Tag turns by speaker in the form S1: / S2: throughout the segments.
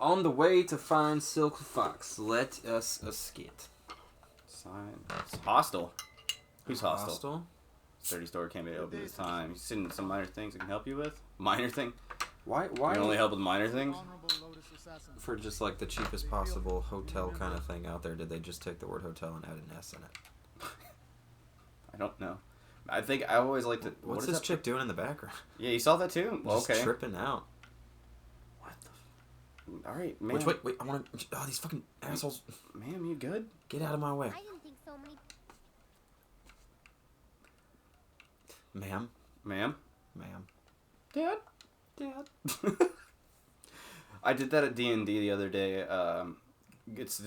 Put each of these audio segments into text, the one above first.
S1: On the way to find Silk Fox, let us escape.
S2: It's hostile. Who's hostile?
S1: Hostile?
S2: 30 store can't be open this time. He's sending some minor things I can help you with. Minor thing?
S1: Why?
S2: You can only help with minor things?
S1: For just like the cheapest possible hotel kind of thing out there, did they just take the word hotel and add an S in it?
S2: I don't know. I think I always like to...
S1: What's this chick doing in the background?
S2: Yeah, you saw that too? Well,
S1: Just tripping out.
S2: What the... Alright, man.
S1: Wait, I want to... Oh, these fucking assholes.
S2: Ma'am, you good?
S1: Get out of my way.
S3: I didn't think so many...
S1: Ma'am.
S2: Ma'am?
S1: Ma'am.
S2: Dad? I did that at D&D the other day. It's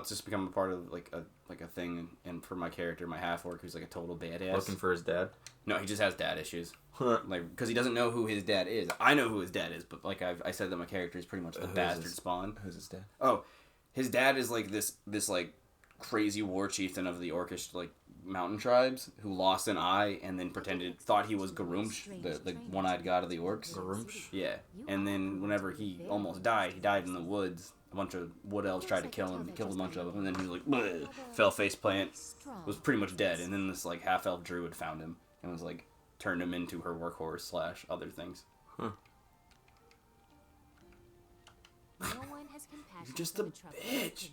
S2: just become a part of like a thing, and for my character, my half-orc, who's like a total badass.
S1: Looking for his dad?
S2: No, he just has dad issues. Like, because he doesn't know who his dad is. I know who his dad is, but like I said that my character is pretty much the bastard spawn.
S1: Who's his dad?
S2: Oh, his dad is like this like crazy war chieftain of the Orcish like mountain tribes who lost an eye and then thought he was Garumsh, the one-eyed god of the orcs.
S1: Garumsh?
S2: Yeah, and then whenever he almost died, he died in the woods. A bunch of wood elves tried to kill him. He killed a bunch of them, and then he was like, bleh, fell face plant, was pretty much dead. And then this like half-elf druid found him and was like turned him into her workhorse / other things.
S1: Huh.
S2: You're just a bitch.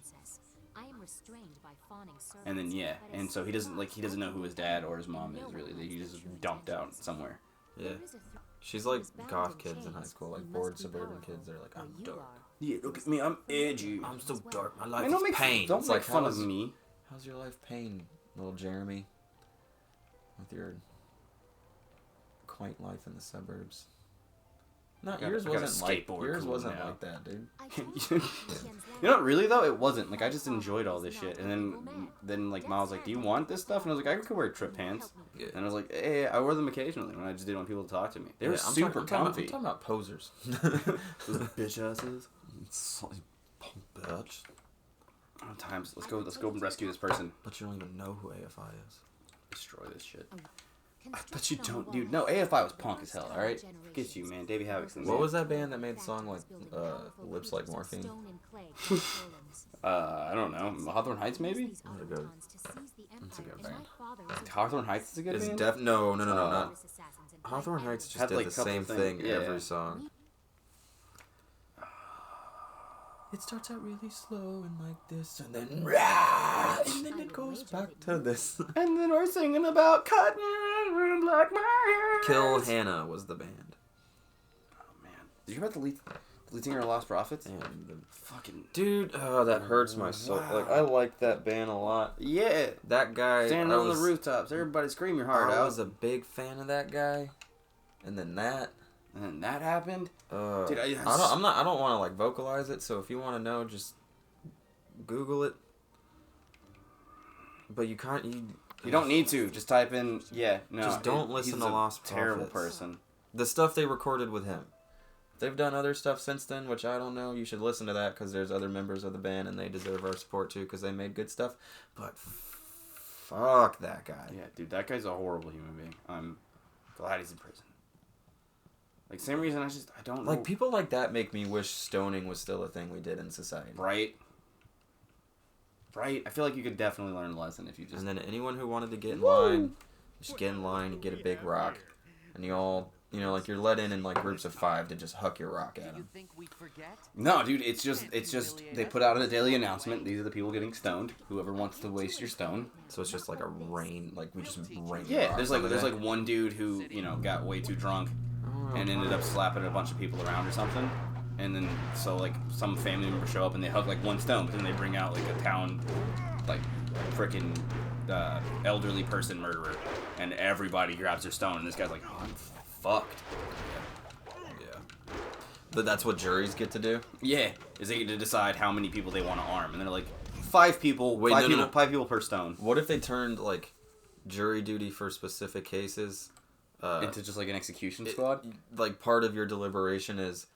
S2: And then and so he doesn't know who his dad or his mom is really. He just dumped out somewhere.
S1: Yeah. She's like goth kids in high school, like bored suburban kids. They're like, I'm dark.
S2: Yeah, look at me, I'm edgy.
S1: I'm so dark. My life is pain.
S2: Don't make fun of me.
S1: How's your life pain, little Jeremy? With your quaint life in the suburbs. No, yours wasn't like that, dude.
S2: You know, really though, it wasn't. Like, I just enjoyed all this shit, and then like Miles was like, "Do you want this stuff?" And I was like, "I could wear trip pants."
S1: Yeah.
S2: And I was like, "Hey, I wore them occasionally when I just didn't want people to talk to me. They were super comfy."
S1: I'm talking about posers.
S2: Those bitch asses.
S1: Punk bitch.
S2: Oh, times. Let's go and rescue this person.
S1: But you don't even know who AFI is.
S2: Destroy this shit. But you don't, dude. No, AFI was punk as hell, alright? Forget you, man. Davey Havoc's in there.
S1: What was that band that made the song like Lips Like Morphine?
S2: I don't know. Hawthorne Heights, maybe?
S1: That's a good band.
S2: Hawthorne Heights is a good band?
S1: No, not. Hawthorne Heights just did the same thing every song. It starts out really slow and like this, and then it goes back to this.
S2: And then we're singing about cotton and black my
S1: Kill Hannah was the band.
S2: Oh man, did you hear about the lead singer of Lost Prophets?
S1: And the
S2: fucking
S1: dude, that hurts my soul.
S2: Wow.
S1: Like I liked that band a lot.
S2: Yeah,
S1: that guy
S2: standing on the rooftops, everybody scream your heart out.
S1: I was a big fan of that guy, and then that.
S2: And then that happened.
S1: Dude, I don't want to like vocalize it. So if you want to know, just Google it. But you can't. You
S2: don't need to. Just type in. Yeah, no.
S1: Just don't listen to Lost Prophets.
S2: Terrible person.
S1: The stuff they recorded with him. They've done other stuff since then, which I don't know. You should listen to that because there's other members of the band and they deserve our support too because they made good stuff. But fuck that guy.
S2: Yeah, dude, that guy's a horrible human being. I'm glad he's in prison. Like, same reason I don't know.
S1: Like, people like that make me wish stoning was still a thing we did in society.
S2: Right? I feel like you could definitely learn a lesson if you just...
S1: And then anyone who wanted to get in line, just get in line and get a big rock. And you all, like, you're let in like groups of 5 to just huck your rock at them.
S2: No, dude, it's just, they put out a daily announcement. These are the people getting stoned. Whoever wants to waste your stone.
S1: So it's just like a rain, like, we just rain.
S2: Yeah, there's like one dude who, got way too drunk. And ended up slapping a bunch of people around or something. And then, so, like, some family members show up and they hug, like, one stone. But then they bring out, like, a town, like, frickin' elderly person murderer. And everybody grabs their stone. And this guy's like, oh, I'm fucked.
S1: Yeah. But that's what juries get to do?
S2: Yeah. Is they get to decide how many people they want to arm. And they're like, 5 people. Wait, 5 people per stone.
S1: What if they turned, like, jury duty for specific cases...
S2: into just like an execution squad?
S1: Like part of your deliberation is,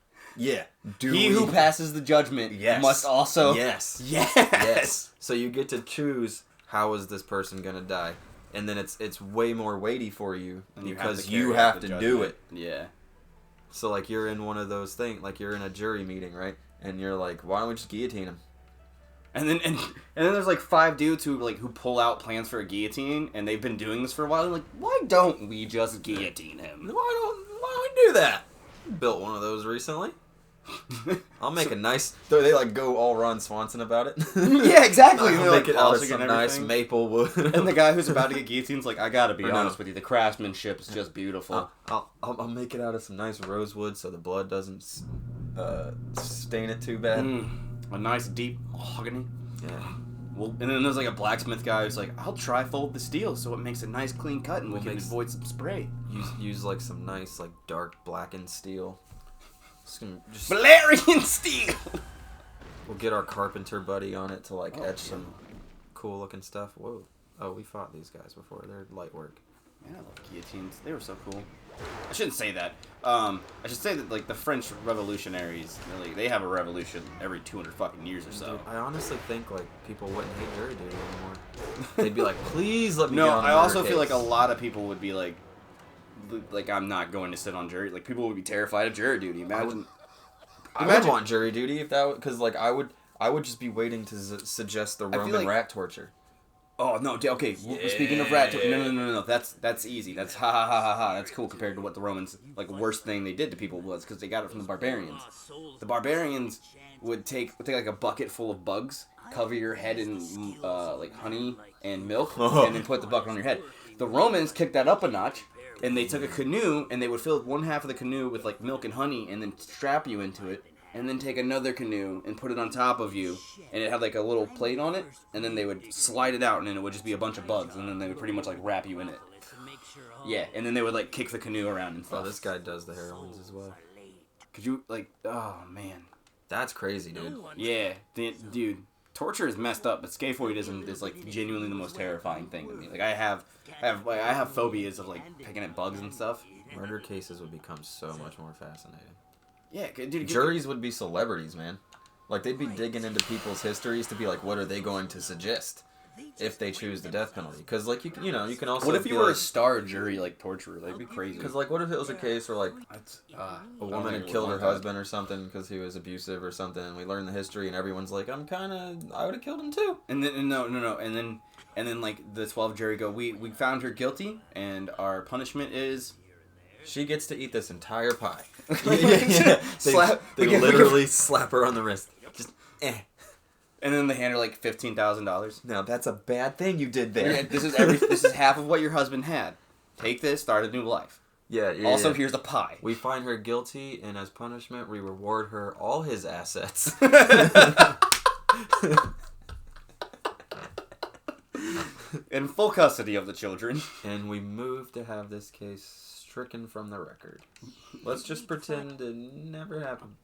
S2: who passes the judgment must also... Yes!
S1: So you get to choose how is this person going to die. And then it's way more weighty for you because you have to do it.
S2: Yeah.
S1: So, like, you're in one of those things, like, you're in a jury meeting, right? And you're like, why don't we just guillotine him?
S2: And then there's like 5 dudes who pull out plans for a guillotine, and they've been doing this for a while. They're like, why don't we just guillotine him?
S1: Why don't we do that? Built one of those recently. I'll make a nice. They like go all Ron Swanson about it.
S2: Yeah, exactly.
S1: I'll make it out of some nice maple wood.
S2: And the guy who's about to get guillotined's like, I gotta be honest with you, the craftsmanship is just beautiful.
S1: I'll make it out of some nice rosewood so the blood doesn't stain it too bad.
S2: A nice deep mahogany.
S1: Yeah.
S2: Well, and then there's like a blacksmith guy who's like, I'll tri-fold the steel so it makes a nice clean cut and we can avoid some spray.
S1: Use like some nice like dark blackened steel. Just
S2: Valerian steel!
S1: We'll get our carpenter buddy on it to like etch some cool looking stuff. Whoa. Oh, we fought these guys before. They're light work.
S2: Man, I love guillotines. They were so cool. I shouldn't say that. I should say that like the French revolutionaries, they have a revolution every 200 fucking years or so.
S1: Dude, I honestly think like people wouldn't hate jury duty anymore. They'd be like, please let me.
S2: No, I also feel like a lot of people would be like I'm not going to sit on jury. Like people would be terrified of jury duty. Imagine.
S1: I would want jury duty if that because like I would just be waiting to suggest the Roman rat torture.
S2: Oh no! Okay, yeah. Speaking of rat, no. That's easy. That's ha. That's cool compared to what the Romans like worst thing they did to people was because they got it from the barbarians. The barbarians would take like a bucket full of bugs, cover your head in like honey and milk, and then put the bucket on your head. The Romans kicked that up a notch, and they took a canoe and they would fill one half of the canoe with like milk and honey, and then strap you into it. And then take another canoe and put it on top of you, and it had like a little plate on it, and then they would slide it out, and then it would just be a bunch of bugs, and then they would pretty much like wrap you in it. Yeah, and then they would like kick the canoe around and stuff.
S1: Oh, this guy does the heroines as well.
S2: Could you like? Oh man,
S1: that's crazy, dude.
S2: Yeah, dude, torture is messed up, but scaphoidism is like genuinely the most terrifying thing to me. Like I have phobias of like picking at bugs and stuff.
S1: Murder cases would become so much more fascinating.
S2: Yeah, dude.
S1: Juries would be celebrities, man. Like, they'd be digging into people's histories to be like, what are they going to suggest if they choose the death penalty? Because, like, you can also...
S2: What if you were a star jury, like, torturer? That'd be crazy.
S1: Because, like, what if it was a case where, like, a woman had killed her husband or something because he was abusive or something, and we learn the history, and everyone's like, I would have killed him too.
S2: And then, no. And then, like, the 12 jury go, we found her guilty, and our punishment is...
S1: She gets to eat this entire pie.
S2: Yeah.
S1: They literally slap her on the wrist. Just,
S2: And then they hand her like $15,000.
S1: Now that's a bad thing you did there.
S2: Yeah, this is half of what your husband had. Take this, start a new life.
S1: Yeah.
S2: Also, here's a pie.
S1: We find her guilty, and as punishment, we reward her all his assets.
S2: In full custody of the children.
S1: And we move to have this case stricken from the record. Let's just pretend it never happened.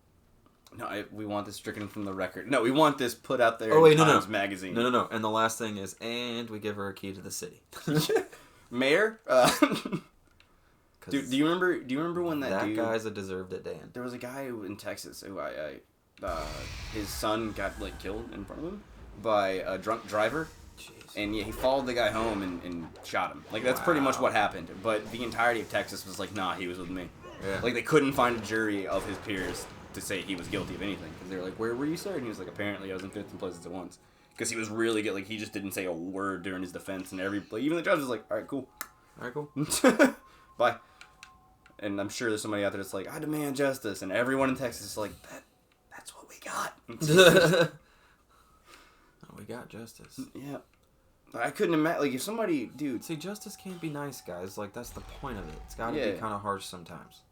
S2: No, we want this stricken from the record. No, we want this put out there
S1: in
S2: Times Magazine.
S1: No. And the last thing is, and we give her a key to the city.
S2: Mayor? Dude, do you remember when that dude...
S1: That guy's a deserved it, Dan.
S2: There was a guy in Texas who his son got like killed in front of him by a drunk driver.
S1: Jeez.
S2: And yeah, he followed the guy home and shot him. Like, that's pretty much what happened. But the entirety of Texas was like, nah, he was with me.
S1: Yeah.
S2: Like, they couldn't find a jury of his peers to say he was guilty of anything. Because they were like, where were you, sir? And he was like, apparently I was in 15 places at once. Because he was really good. Like, he just didn't say a word during his defense. And even the judge was like, all right, cool. Bye. And I'm sure there's somebody out there that's like, I demand justice. And everyone in Texas is like, that's what we got.
S1: We got justice.
S2: Yeah. I couldn't imagine, like, if somebody, dude...
S1: See, justice can't be nice, guys. Like, that's the point of it. It's gotta be kind of harsh sometimes.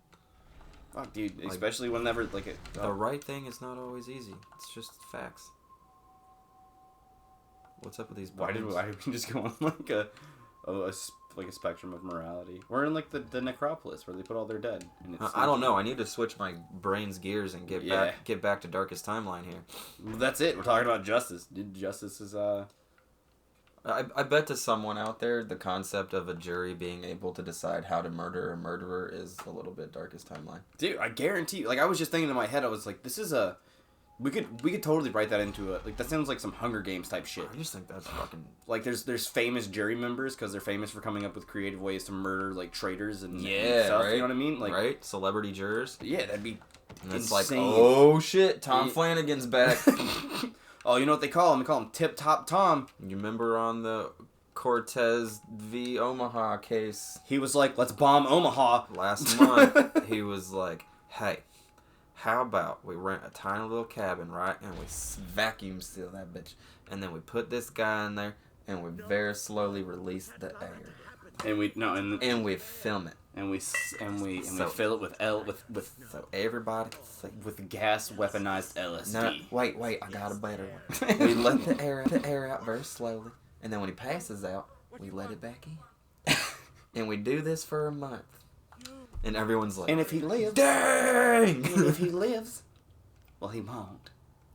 S2: Fuck, dude. Like, especially whenever, like...
S1: The right thing is not always easy. It's just facts. What's up with these buttons?
S2: Why did we just go on, like, a spectrum of morality? We're in, like, the necropolis, where they put all their dead. And it's
S1: I don't know. I need to switch my brain's gears and get back to Darkest Timeline here.
S2: Well, that's it. We're talking about justice. Dude, justice is,
S1: I bet to someone out there, the concept of a jury being able to decide how to murder a murderer is a little bit Darkest Timeline.
S2: Dude, I guarantee you. Like, I was just thinking in my head, I was like, this is We could totally write that into it. Like that sounds like some Hunger Games type shit.
S1: I just think that's fucking...
S2: Like there's famous jury members because they're famous for coming up with creative ways to murder like traitors and
S1: Yeah,
S2: stuff.
S1: right?
S2: You know what I mean? Like
S1: right? Celebrity jurors.
S2: yeah, that'd be
S1: And it's
S2: insane.
S1: like, oh shit, Tom Flanagan's back.
S2: Oh, you know what they call him? They call him Tip Top Tom.
S1: You remember on the Cortez v. Omaha case
S2: He was like, let's bomb Omaha.
S1: last month? He was like, hey, how about we rent a tiny little cabin, right? And we vacuum seal that bitch. And then we put this guy in there and we very slowly release the air.
S2: And we
S1: And we film it.
S2: and we
S1: So-
S2: fill it with
S1: So everybody can see.
S2: with gas weaponized LSD.
S1: No, wait, I got a better one. We let the air out very slowly. And then when he passes out, we let it back in. And we do this for a month. And everyone's like,
S2: And if he lives,
S1: dang!
S2: and if he lives, well, he won't.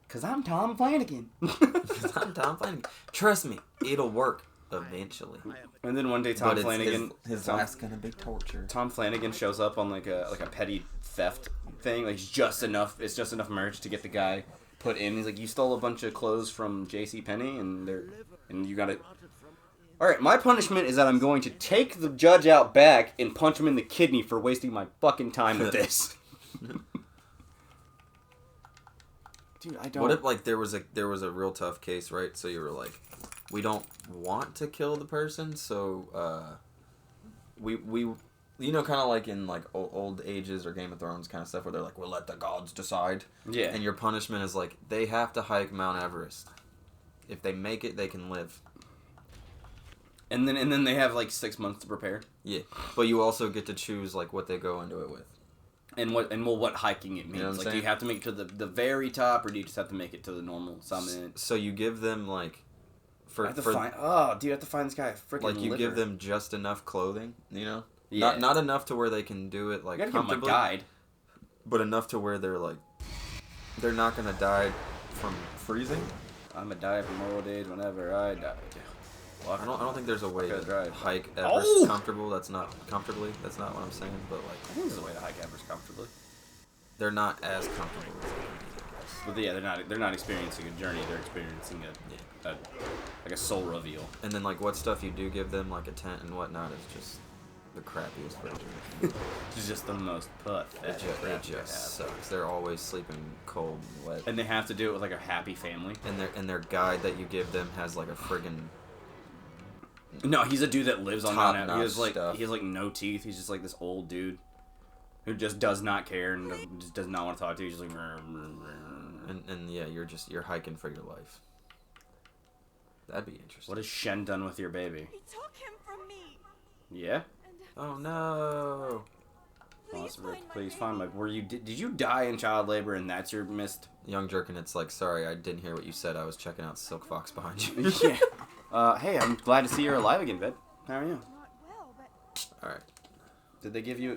S2: Because I'm Tom Flanagan.
S1: I'm Tom Flanagan. Trust me, it'll work eventually.
S2: And then one day Tom
S1: But
S2: Flanagan...
S1: his life's gonna be torture.
S2: Tom Flanagan shows up on like a petty theft thing. Like it's just enough merch to get the guy put in. He's like, you stole a bunch of clothes from J.C. Penney, and you got to... All right, my punishment is that I'm going to take the judge out back and punch him in the kidney for wasting my fucking time with this. Dude, I don't...
S1: What if like there was a real tough case, right? So you were like, we don't want to kill the person, so we you know, kind of like in like old ages or Game of Thrones kind of stuff where they're like, we'll let the gods decide.
S2: Yeah.
S1: And your punishment is like they have to hike Mount Everest. If they make it, they can live.
S2: And then they have like 6 months to prepare.
S1: Yeah, but you also get to choose like what they go into it with.
S2: And what hiking it means.
S1: You know what I'm
S2: Like, do
S1: saying?
S2: you have to make it to the very top, or do you just have to make it to the normal summit?
S1: So you give them like
S2: I have to find this guy a freaking
S1: like you
S2: liver.
S1: give them just enough clothing, you know?
S2: Yeah.
S1: Not enough to where they can do it like
S2: You gotta give him a
S1: comfortably,
S2: guide.
S1: but enough to where they're like they're not gonna die from freezing.
S2: I'm gonna die from old age whenever I die.
S1: I don't think there's a way
S2: Okay,
S1: to
S2: right.
S1: hike Everest
S2: Oh!
S1: comfortable. That's not comfortably. That's not what I'm saying. But like
S2: I think there's a way to hike Everest comfortably.
S1: they're not as comfortable as they can be, I guess.
S2: But yeah, they're not experiencing a journey. They're experiencing a soul reveal.
S1: And then like what stuff you do give them, like a tent and whatnot, is just the crappiest version.
S2: It's just the most pathetic.
S1: It just sucks. They're always sleeping cold and wet.
S2: And they have to do it with like a happy family.
S1: And their guide that you give them has like a friggin'
S2: No, he's a dude that lives on Mount Everest.
S1: top-notch stuff.
S2: He has like no teeth. He's just like this old dude who just does not care and just does not want to talk to you. He's just like,
S1: and yeah, you're hiking for your life. That'd be interesting.
S2: what has Shen done with your baby?
S4: He took him from me.
S2: Yeah.
S1: Oh no!
S2: Please find my. Did you die in child labor and that's your missed?
S1: Young Jerkin, it's like, sorry, I didn't hear what you said. I was checking out Silk Fox behind you.
S2: Yeah. Hey, I'm glad to see you're alive again, Vid. How are you?
S4: Not well, but
S1: All right.
S2: Did they give you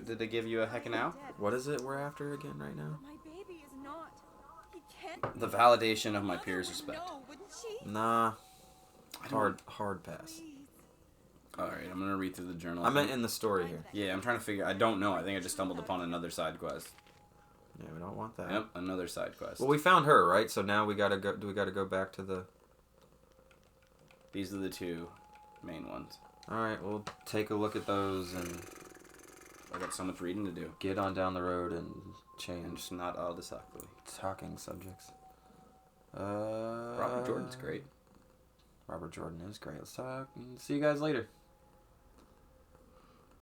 S2: a heckin' out?
S1: What is it we're after again right now?
S4: my baby is not. He can't.
S2: The validation of my
S4: Mother
S2: peers'
S4: would
S2: respect.
S4: know, wouldn't she?
S1: Nah.
S2: I don't-
S1: Hard pass.
S4: Please.
S2: All right, I'm gonna read through the journal.
S1: I meant in the story here.
S2: Yeah, I'm trying to figure. I don't know. I think I just stumbled upon another side quest.
S1: Yeah, we don't want that.
S2: Yep, another side quest.
S1: Well, we found her, right? So now we gotta go. Do we gotta go back to the?
S2: These are the two main ones.
S1: All right, we'll take a look at those and
S2: I got so much reading to do.
S1: get on down the road and
S2: And
S1: change
S2: just not all this ugly.
S1: talking subjects.
S2: Robert Jordan's great.
S1: Robert Jordan is great. Let's talk. See you guys later.